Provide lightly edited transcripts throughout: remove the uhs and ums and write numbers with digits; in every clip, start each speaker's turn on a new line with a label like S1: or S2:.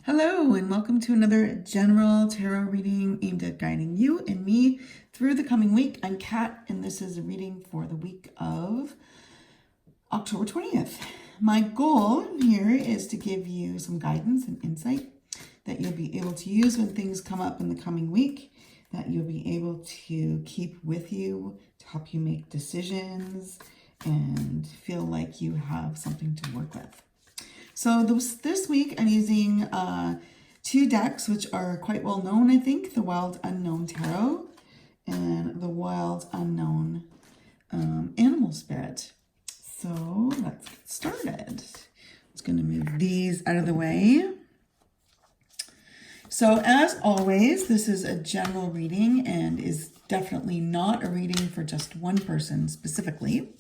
S1: Hello, and welcome to another general tarot reading aimed at guiding you and me through the coming week. I'm Kat, and this is a reading for the week of October 20th. My goal here is to give you some guidance and insight that you'll be able to use when things come up in the coming week, that you'll be able to keep with you to help you make decisions and feel like you have something to work with. So this week I'm using two decks which are quite well known, I think, the Wild Unknown Tarot and the Wild Unknown Animal Spirit. So let's get started. I'm just going to move these out of the way. So as always, this is a general reading and is definitely not a reading for just one person specifically.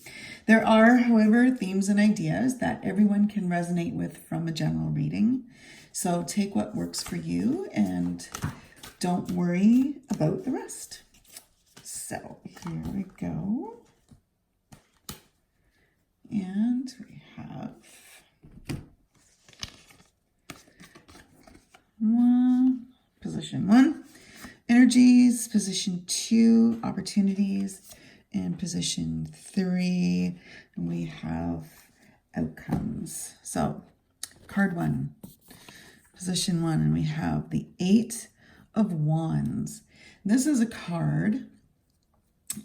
S1: There are, however, themes and ideas that everyone can resonate with from a general reading. So take what works for you and don't worry about the rest. So here we go. And we have position 1, energies, position 2, opportunities, and position 3, we have outcomes. So card 1, position 1, and we have the 8 of Wands. This is a card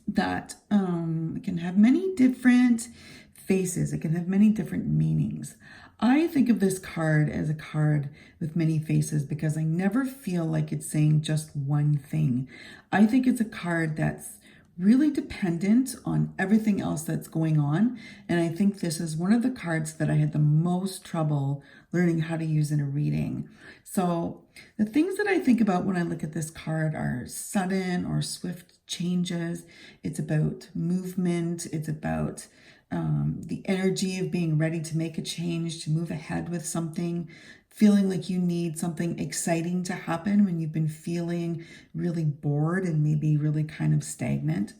S1: that can have many different faces. It can have many different meanings. I think of this card as a card with many faces because I never feel like it's saying just one thing. I think it's a card that's really dependent on everything else that's going on. And I think this is one of the cards that I had the most trouble learning how to use in a reading. So the things that I think about when I look at this card are sudden or swift changes. It's about movement. It's about the energy of being ready to make a change, to move ahead with something, feeling like you need something exciting to happen when you've been feeling really bored and maybe really kind of stagnant.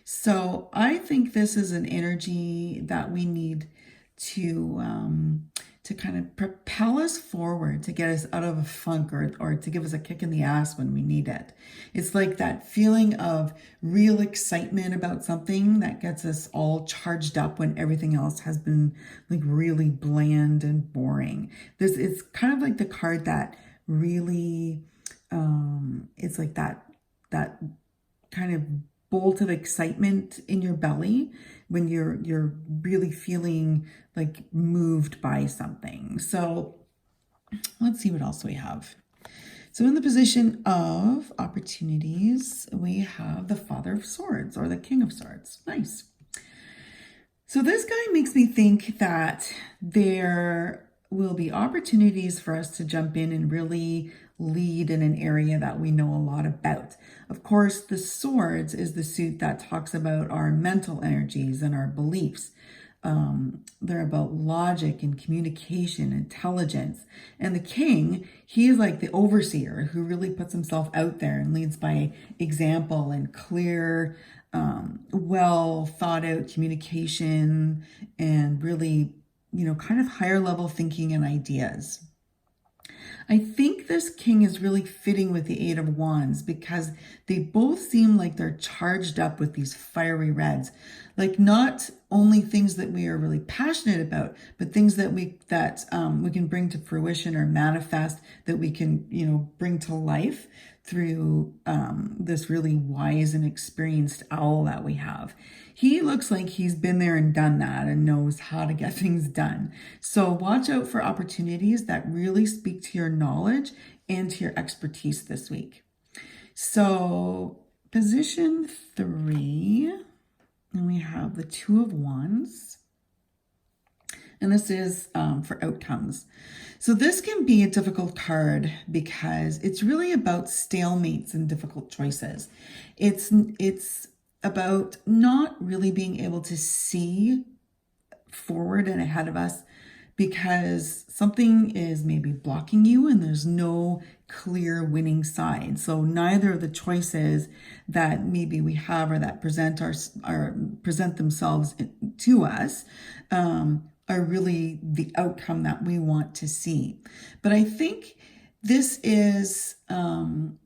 S1: So I think this is an energy that we need to kind of propel us forward, to get us out of a funk or to give us a kick in the ass when we need it. It's like that feeling of real excitement about something that gets us all charged up when everything else has been like really bland and boring. It's kind of like the card that really, it's like that kind of bolt of excitement in your belly when you're really feeling like moved by something. So let's see what else we have. So in the position of opportunities, we have the Father of Swords or the King of Swords. Nice. So this guy makes me think that there will be opportunities for us to jump in and really lead in an area that we know a lot about. Of course, the swords is the suit that talks about our mental energies and our beliefs. They're about logic and communication, intelligence. And the king, he is like the overseer who really puts himself out there and leads by example and clear, well thought out communication and really, kind of higher level thinking and ideas. I think this king is really fitting with the Eight of Wands because they both seem like they're charged up with these fiery reds. Like not only things that we are really passionate about, but things that we can bring to fruition or manifest, that we can, bring to life through this really wise and experienced owl that we have. He looks like he's been there and done that and knows how to get things done. So watch out for opportunities that really speak to your knowledge and to your expertise this week. So position 3, and we have the Two of Wands. And this is for outcomes. So this can be a difficult card because it's really about stalemates and difficult choices. It's about not really being able to see forward and ahead of us because something is maybe blocking you and there's no clear winning side. So neither of the choices that maybe we have or that present themselves to us are really the outcome that we want to see. But I think this is, in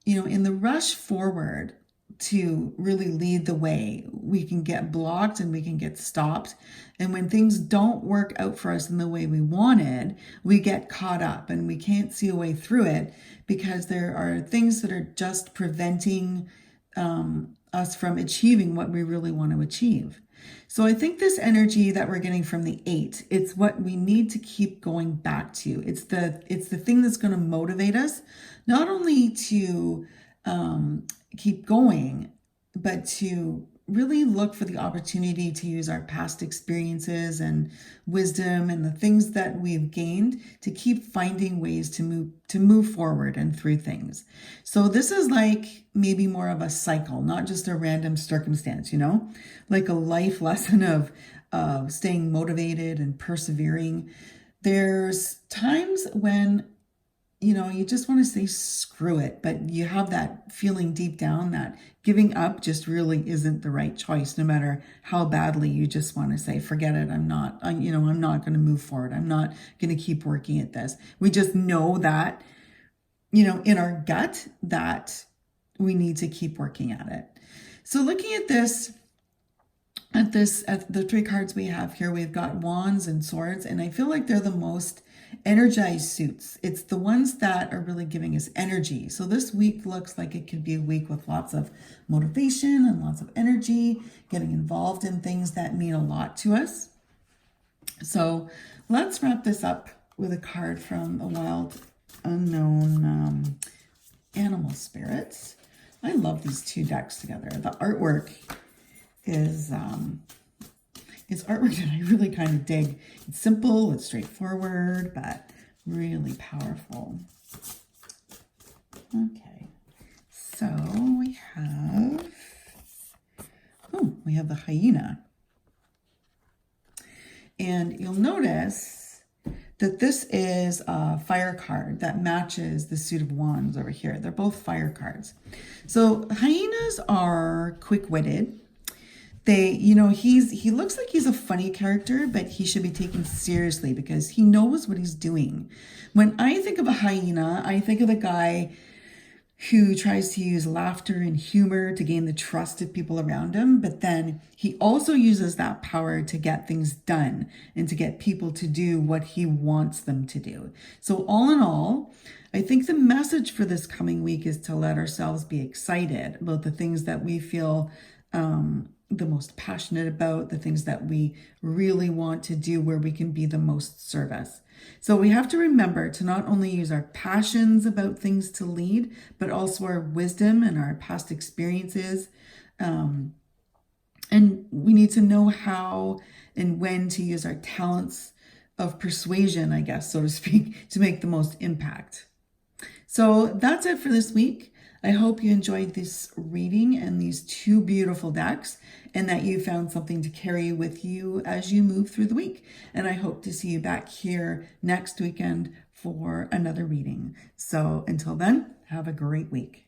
S1: the rush forward to really lead the way, we can get blocked and we can get stopped. And when things don't work out for us in the way we wanted, we get caught up and we can't see a way through it because there are things that are just preventing us from achieving what we really want to achieve. So I think this energy that we're getting from the 8, it's what we need to keep going back to. It's the thing that's going to motivate us, not only to keep going, but to really look for the opportunity to use our past experiences and wisdom and the things that we've gained to keep finding ways to move forward and through things. So this is like maybe more of a cycle, not just a random circumstance, like a life lesson of staying motivated and persevering. There's times when you just want to say screw it, but you have that feeling deep down that giving up just really isn't the right choice, no matter how badly you just want to say, forget it. I'm not going to move forward. I'm not going to keep working at this. We just know that, in our gut that we need to keep working at it. So looking at the 3 cards we have here, we've got wands and swords, and I feel like they're the most energized suits. It's the ones that are really giving us energy. So this week looks like it could be a week with lots of motivation and lots of energy, getting involved in things that mean a lot to us. So let's wrap this up with a card from a wild unknown animal spirits. I love these 2 decks together. The artwork is artwork that I really kind of dig. It's simple, it's straightforward, but really powerful. Okay, so we have the hyena. And you'll notice that this is a fire card that matches the suit of wands over here. They're both fire cards. So hyenas are quick-witted. He looks like he's a funny character, but he should be taken seriously because he knows what he's doing. When I think of a hyena, I think of the guy who tries to use laughter and humor to gain the trust of people around him, but then he also uses that power to get things done and to get people to do what he wants them to do. So all in all, I think the message for this coming week is to let ourselves be excited about the things that we feel the most passionate about, the things that we really want to do where we can be the most service. So we have to remember to not only use our passions about things to lead, but also our wisdom and our past experiences. And we need to know how and when to use our talents of persuasion, I guess, so to speak, to make the most impact. So that's it for this week. I hope you enjoyed this reading and these 2 beautiful decks, and that you found something to carry with you as you move through the week. And I hope to see you back here next weekend for another reading. So until then, have a great week.